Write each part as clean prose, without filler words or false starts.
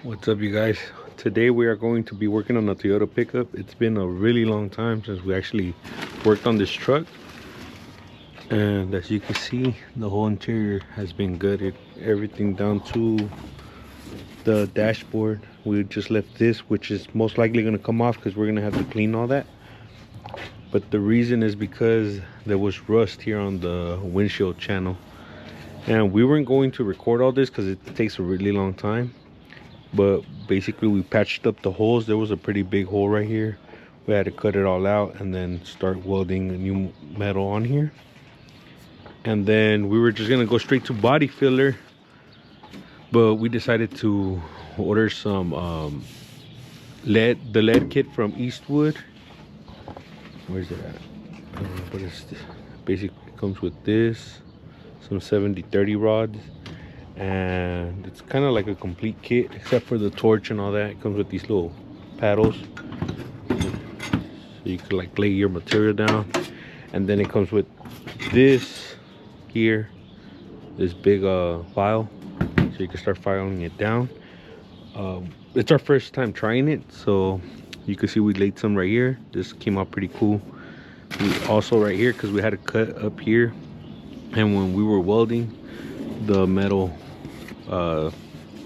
What's up, you guys? Today we are going to be working on a Toyota pickup. It's been a really long time since we actually worked on this truck, and as you can see, the whole interior has been gutted, everything down to the dashboard. We just left this, which is most likely going to come off because we're going to have to clean all that. But the reason is because there was rust here on the windshield channel, and we weren't going to record all this because it takes a really long time. But basically we patched up the holes. There was a pretty big hole right here. We had to cut it all out and then start welding a new metal on here. And then we were just gonna go straight to body filler, but we decided to order some the lead kit from Eastwood. Where's it at? What is this? Basically comes with this, some 70-30 rods, and it's kind of like a complete kit except for the torch and all that. It comes with these little paddles, so you can like lay your material down. And then it comes with this here, this big file, so you can start filing it down. It's our first time trying it, so you can see we laid some right here. This came out pretty cool. We also right here, because we had to cut up here, and when we were welding, the metal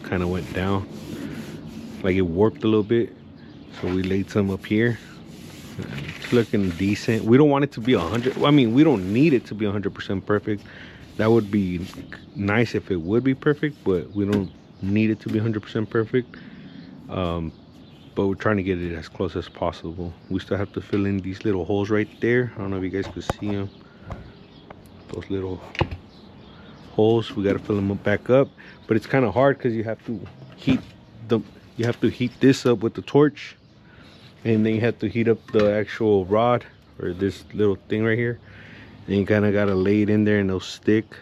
kind of went down, like it warped a little bit, so we laid some up here. It's looking decent. We don't want it to be 100, I mean, we don't need it to be 100% perfect. That would be nice if it would be perfect, but we don't need it to be 100% perfect. But we're trying to get it as close as possible. We still have to fill in these little holes right there. I don't know if you guys could see them, those little holes. We got to fill them up back up, but it's kind of hard because you have to heat this up with the torch, and then you have to heat up the actual rod, or this little thing right here, and you kind of got to lay it in there and it'll stick.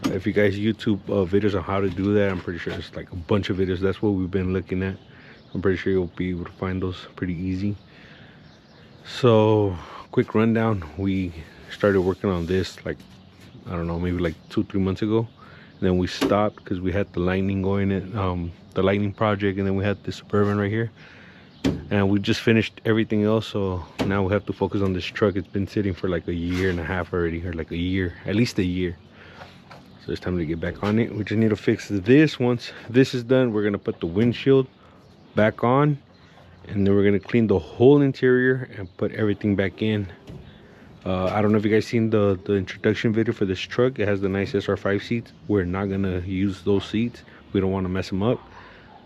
If you guys YouTube videos on how to do that, I'm pretty sure it's like a bunch of videos. That's what we've been looking at. I'm pretty sure you'll be able to find those pretty easy. So quick rundown, we started working on this like, I don't know, maybe like 2-3 months ago. And then we stopped because we had the lightning going in, the lightning project, and then we had the Suburban right here, and we just finished everything else. So now we have to focus on this truck. It's been sitting for like a year and a half already, or like a year, at least a year. So it's time to get back on it. We just need to fix this. Once this is done, we're gonna put the windshield back on, and then we're gonna clean the whole interior and put everything back in. I don't know if you guys seen the introduction video for this truck. It has the nice SR5 seats. We're not gonna use those seats. We don't want to mess them up,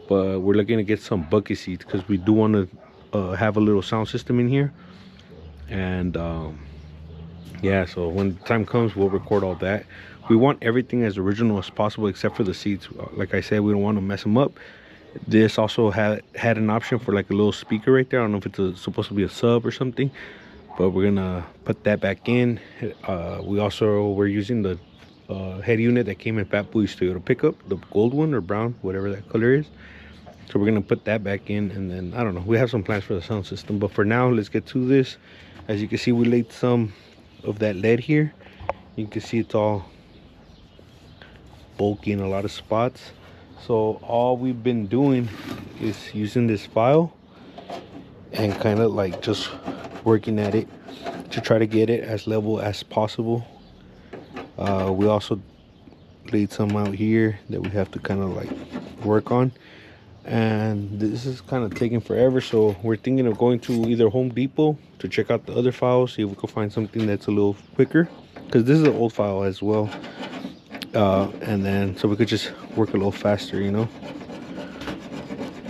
but we're looking to get some bucket seats because we do want to have a little sound system in here. And yeah, so when the time comes, we'll record all that. We want everything as original as possible except for the seats. Like I said, we don't want to mess them up. This also had an option for like a little speaker right there. I don't know if it's supposed to be a sub or something, but we're gonna put that back in. We also were using the head unit that came in Fat Boy's Toyota pickup, the gold one or brown, whatever that color is. So we're gonna put that back in, and then I don't know, we have some plans for the sound system. But for now, let's get to this. As you can see, we laid some of that lead here. You can see it's all bulky in a lot of spots. So all we've been doing is using this file and kind of like just working at it to try to get it as level as possible. We also laid some out here that we have to kind of like work on, and this is kind of taking forever. So we're thinking of going to either Home Depot to check out the other files, see if we can find something that's a little quicker, because this is an old file as well. And then so we could just work a little faster, you know.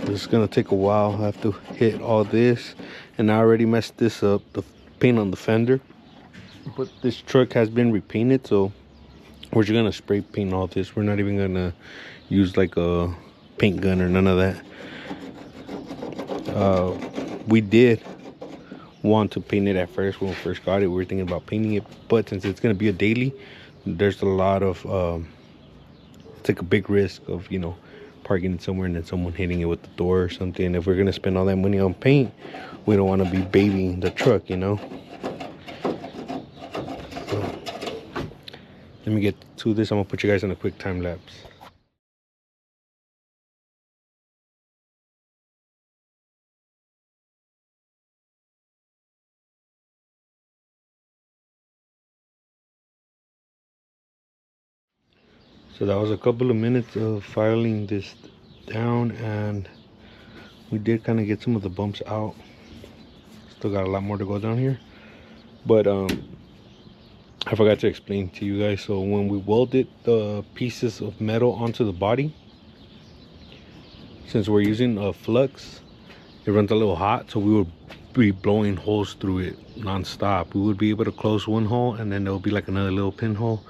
This is gonna take a while. I have to hit all this, and I already messed this up, the paint on the fender. But this truck has been repainted, so we're just gonna spray paint all this. We're not even gonna use like a paint gun or none of that. We did want to paint it at first. When we first got it, we were thinking about painting it, but since it's gonna be a daily, there's a lot of it's like a big risk of, you know, parking it somewhere and then someone hitting it with the door or something. If we're gonna spend all that money on paint, we don't want to be babying the truck, you know. So let me get to this. I'm gonna put you guys on a quick time lapse. So that was a couple of minutes of filing this down, and we did kind of get some of the bumps out. Still got a lot more to go down here, but I forgot to explain to you guys. So when we welded the pieces of metal onto the body, since we're using a flux, it runs a little hot, so we would be blowing holes through it non-stop. We would be able to close one hole, and then there will be like another little pinhole,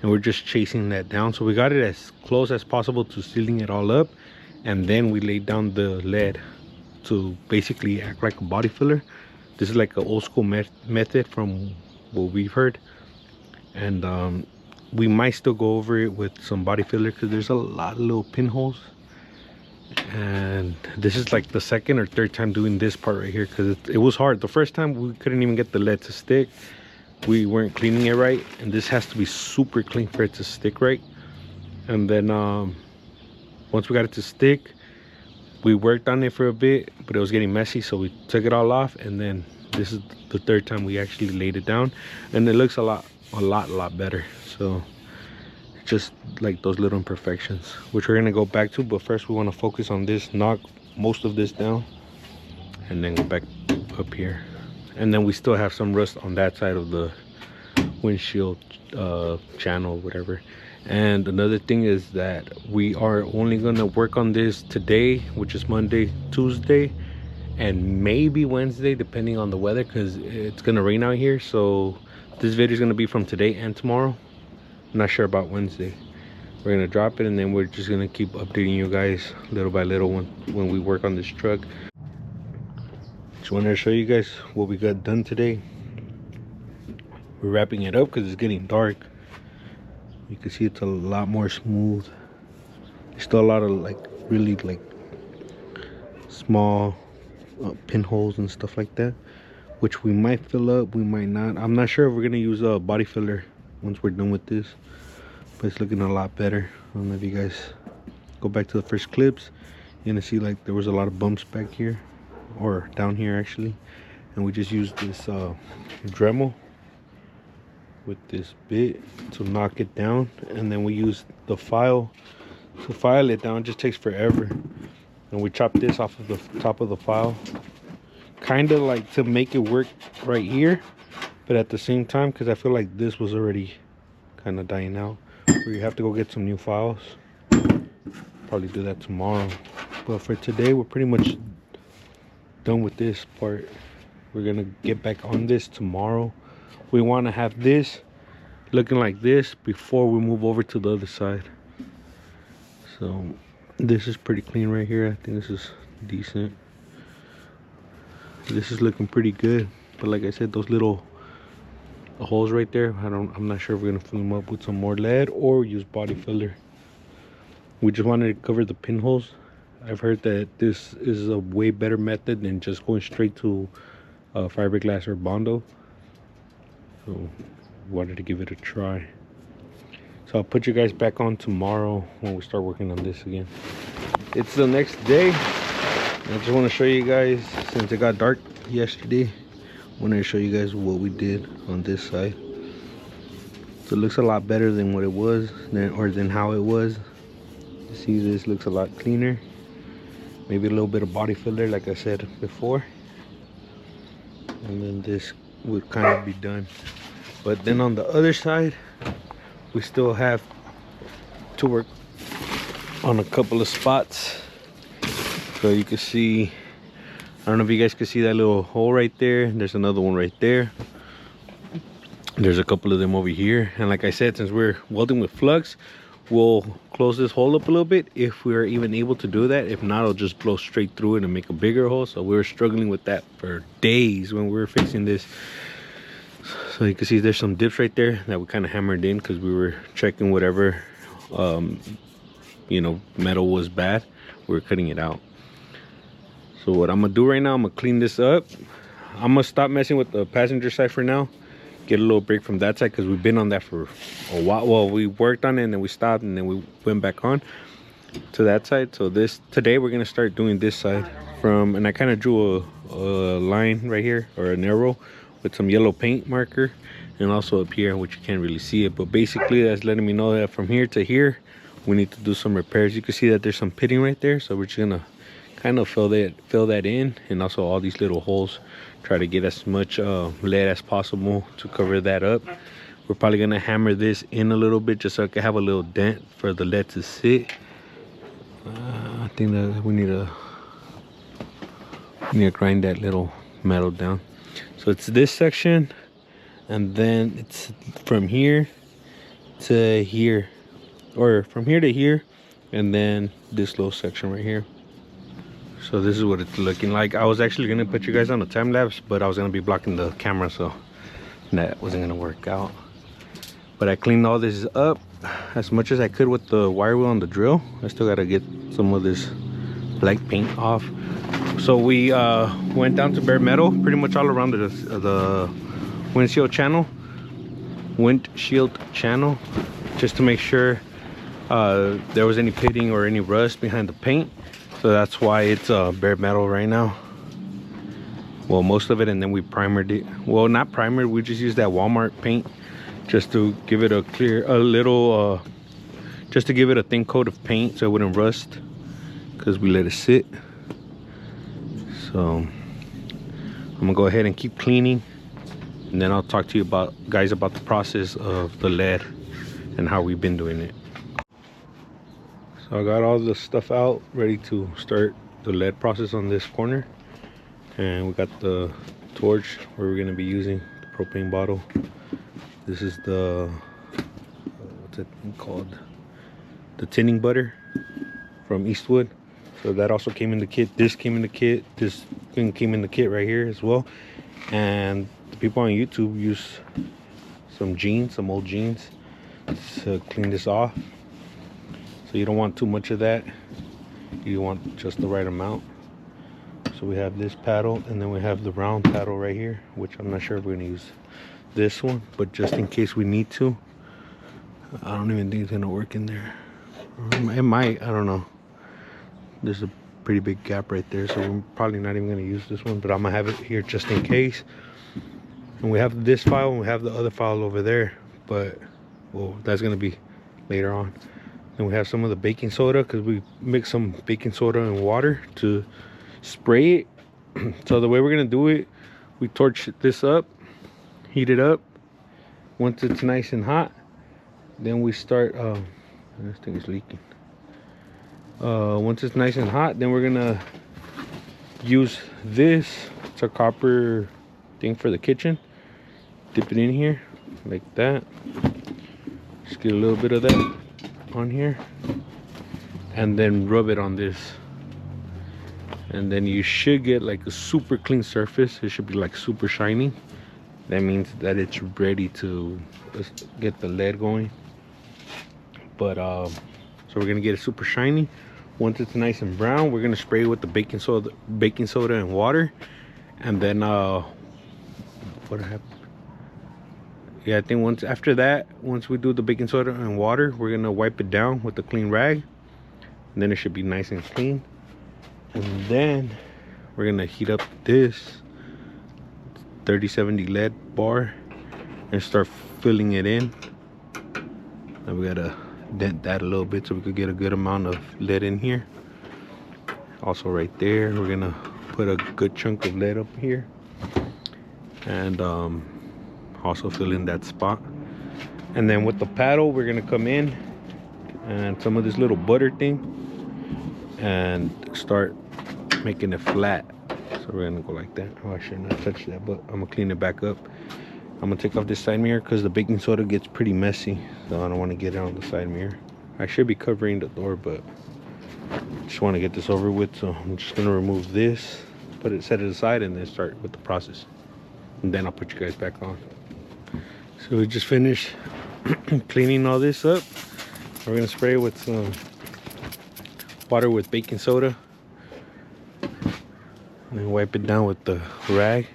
and we're just chasing that down. So we got it as close as possible to sealing it all up, and then we laid down the lead to basically act like a body filler. This is like an old school method from what we've heard, and we might still go over it with some body filler because there's a lot of little pinholes. And this is like the second or third time doing this part right here, because it was hard. The first time we couldn't even get the lead to stick. We weren't cleaning it right, and this has to be super clean for it to stick right. And then once we got it to stick, we worked on it for a bit, but it was getting messy, so we took it all off. And then this is the third time we actually laid it down, and it looks a lot better. So just like those little imperfections, which we're gonna go back to, but first we want to focus on this, knock most of this down, and then go back up here. And then we still have some rust on that side of the windshield channel, whatever. And another thing is that we are only gonna work on this today, which is Monday, Tuesday, and maybe Wednesday, depending on the weather, because it's gonna rain out here. So this video is gonna be from today and tomorrow. I'm not sure about Wednesday. We're gonna drop it, and then we're just gonna keep updating you guys little by little when we work on this truck. Just wanted to show you guys what we got done today. We're wrapping it up because it's getting dark. You can see it's a lot more smooth. There's still a lot of like really like small pinholes and stuff like that, which we might fill up, we might not. I'm not sure if we're gonna use a body filler once we're done with this, but it's looking a lot better. I don't know if you guys go back to the first clips, you're gonna see like there was a lot of bumps back here, or down here actually, and we just used this Dremel with this bit to knock it down, and then we use the file to file it down. It just takes forever, and we chop this off of the top of the file, kind of like to make it work right here, but at the same time, because I feel like this was already kind of dying out, where you have to go get some new files. Probably do that tomorrow, but for today we're pretty much done with this part. We're gonna get back on this tomorrow. We want to have this looking like this before we move over to the other side. So this is pretty clean right here. I think this is decent. This is looking pretty good, but like I said, those little holes right there, I'm not sure if we're gonna fill them up with some more lead or use body filler. We just wanted to cover the pinholes. I've heard that this is a way better method than just going straight to fiberglass or Bondo, so wanted to give it a try. So I'll put you guys back on tomorrow when we start working on this again. It's the next day. I just want to show you guys, since it got dark yesterday, I wanted to show you guys what we did on this side. So it looks a lot better than what it was, than how it was. You see, this looks a lot cleaner. Maybe a little bit of body filler, like I said before, and then this would kind of be done. But then on the other side, we still have to work on a couple of spots. So you can see, I don't know if you guys can see that little hole right there. There's another one right there. There's a couple of them over here. And like I said, since we're welding with flux, we'll close this hole up a little bit if we're even able to do that. If not, it'll just blow straight through it and make a bigger hole. So we were struggling with that for days when we were fixing this. So you can see there's some dips right there that we kind of hammered in because we were checking whatever you know, metal was bad. We were cutting it out. So what I'm gonna do right now, I'm gonna clean this up. I'm gonna stop messing with the passenger side for now, get a little break from that side, because we've been on that for a while. Well, we worked on it and then we stopped and then we went back on to that side. So today we're gonna start doing this side from, and I kind of drew a line right here, or an arrow with some yellow paint marker, and also up here, which you can't really see it, but basically that's letting me know that from here to here we need to do some repairs. You can see that there's some pitting right there, so we're just gonna kind of fill that in, and also all these little holes, try to get as much lead as possible to cover that up. We're probably gonna hammer this in a little bit just so I can have a little dent for the lead to sit. I think that we need to grind that little metal down. So it's this section, and then it's from here to here, or from here to here, and then this little section right here. So this is what it's looking like. I was actually gonna put you guys on a time lapse, but I was gonna be blocking the camera, so that wasn't gonna work out. But I cleaned all this up as much as I could with the wire wheel on the drill. I still gotta get some of this black paint off. So we went down to bare metal pretty much all around the windshield channel, just to make sure there was any pitting or any rust behind the paint. So that's why it's bare metal right now. Well, most of it, and then we primered it. Well, not primered, we just used that Walmart paint just to give it just to give it a thin coat of paint so it wouldn't rust, because we let it sit. So I'm gonna go ahead and keep cleaning, and then I'll talk to you guys about the process of the lead and how we've been doing it. So I got all the stuff out, ready to start the lead process on this corner. And we got the torch where we're gonna be using the propane bottle. This is the, what's it called? The tinning butter from Eastwood. So that also came in the kit. This came in the kit. This thing came in the kit right here as well. And the people on YouTube use some old jeans to clean this off. So you don't want too much of that. You want just the right amount. So we have this paddle, and then we have the round paddle right here, which I'm not sure if we're gonna use this one, but just in case we need to. I don't even think it's gonna work in there. It might, I don't know. There's a pretty big gap right there, so we're probably not even gonna use this one, but I'm gonna have it here just in case. And we have this file, and we have the other file over there, but well, that's gonna be later on. And we have some of the baking soda, because we mix some baking soda and water to spray it. So the way we're gonna do it, we torch this up, heat it up. Once it's nice and hot, then we start this thing is leaking. Once it's nice and hot, then we're gonna use this. It's a copper thing for the kitchen. Dip it in here like that. Just get a little bit of that on here, and then rub it on this, and then you should get like a super clean surface. It should be like super shiny. That means that it's ready to get the lead going. But so we're gonna get it super shiny. Once it's nice and brown, we're gonna spray it with the baking soda and water. And then what happened? Yeah, I think once we do the baking soda and water, we're gonna wipe it down with a clean rag, and then it should be nice and clean. And then we're gonna heat up this 3070 lead bar and start filling it in. And we gotta dent that a little bit so we could get a good amount of lead in here. Also right there, we're gonna put a good chunk of lead up here, and also fill in that spot. And then with the paddle, we're gonna come in and some of this little butter thing and start making it flat. So we're gonna go like that. Oh, I should not touch that, but I'm gonna clean it back up. I'm gonna take off this side mirror because the baking soda gets pretty messy, so I don't want to get it on the side mirror. I should be covering the door, but I just want to get this over with, so I'm just gonna remove this, set it aside, and then start with the process. And then I'll put you guys back on. So we just finished cleaning all this up. We're gonna spray it with some water with baking soda, and then wipe it down with the rag.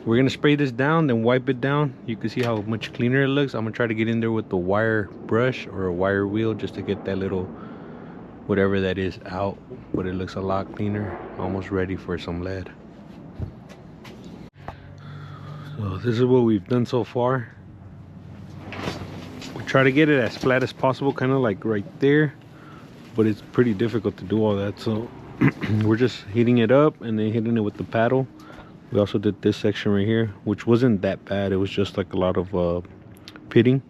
We're gonna spray this down, then wipe it down. You can see how much cleaner it looks. I'm gonna try to get in there with the wire brush or a wire wheel just to get that little whatever that is out, but it looks a lot cleaner, almost ready for some lead. So this is what we've done so far. We try to get it as flat as possible, kind of like right there, but it's pretty difficult to do all that. So we're just heating it up and then hitting it with the paddle. We also did this section right here, which wasn't that bad. It was just like a lot of pitting.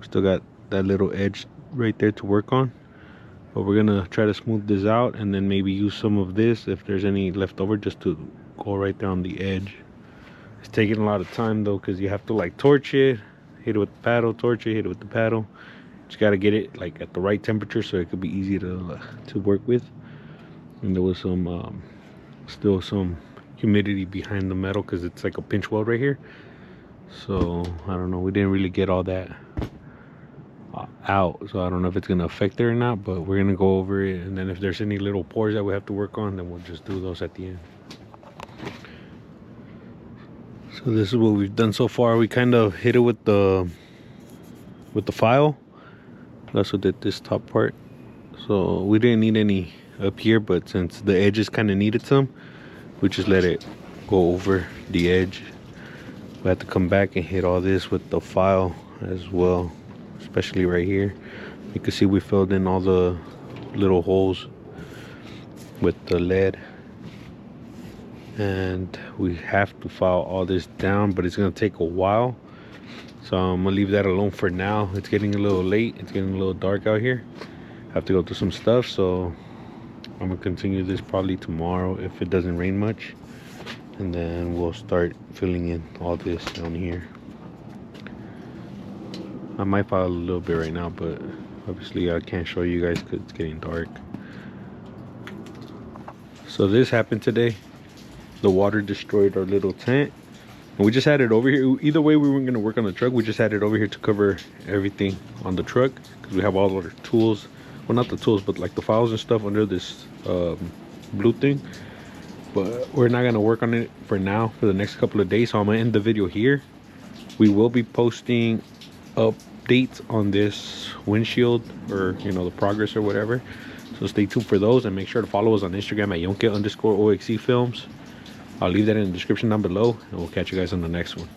Still got that little edge right there to work on, but we're gonna try to smooth this out and then maybe use some of this if there's any left over, just to go right there on the edge. It's taking a lot of time though, because you have to like torch it, hit it with the paddle, torch it, hit it with the paddle. Just got to get it like at the right temperature so it could be easy to work with. And there was some still some humidity behind the metal because it's like a pinch weld right here. So I don't know, we didn't really get all that out, so I don't know if it's gonna affect it or not, but we're gonna go over it, and then if there's any little pores that we have to work on, then we'll just do those at the end. So this is what we've done so far. We kind of hit it with the file. We also did this top part, so we didn't need any up here, but since the edges kind of needed some, we just let it go over the edge. We had to come back and hit all this with the file as well, especially right here. You can see we filled in all the little holes with the lead, and we have to file all this down, but it's gonna take a while, so I'm gonna leave that alone for now. It's getting a little late, it's getting a little dark out here. I have to go through some stuff, so I'm gonna continue this probably tomorrow if it doesn't rain much, and then we'll start filling in all this down here. I might file a little bit right now, but obviously I can't show you guys because it's getting dark. So this happened today. The water destroyed our little tent, and we just had it over here. Either way, we weren't going to work on the truck. We just had it over here to cover everything on the truck because we have all our tools, well, not the tools, but like the files and stuff under this blue thing. But we're not going to work on it for now for the next couple of days, so I'm going to end the video here. We will be posting updates on this windshield, or you know, the progress or whatever, so stay tuned for those, and make sure to follow us on Instagram at Yonke_OXE films. I'll leave that in the description down below, and we'll catch you guys on the next one.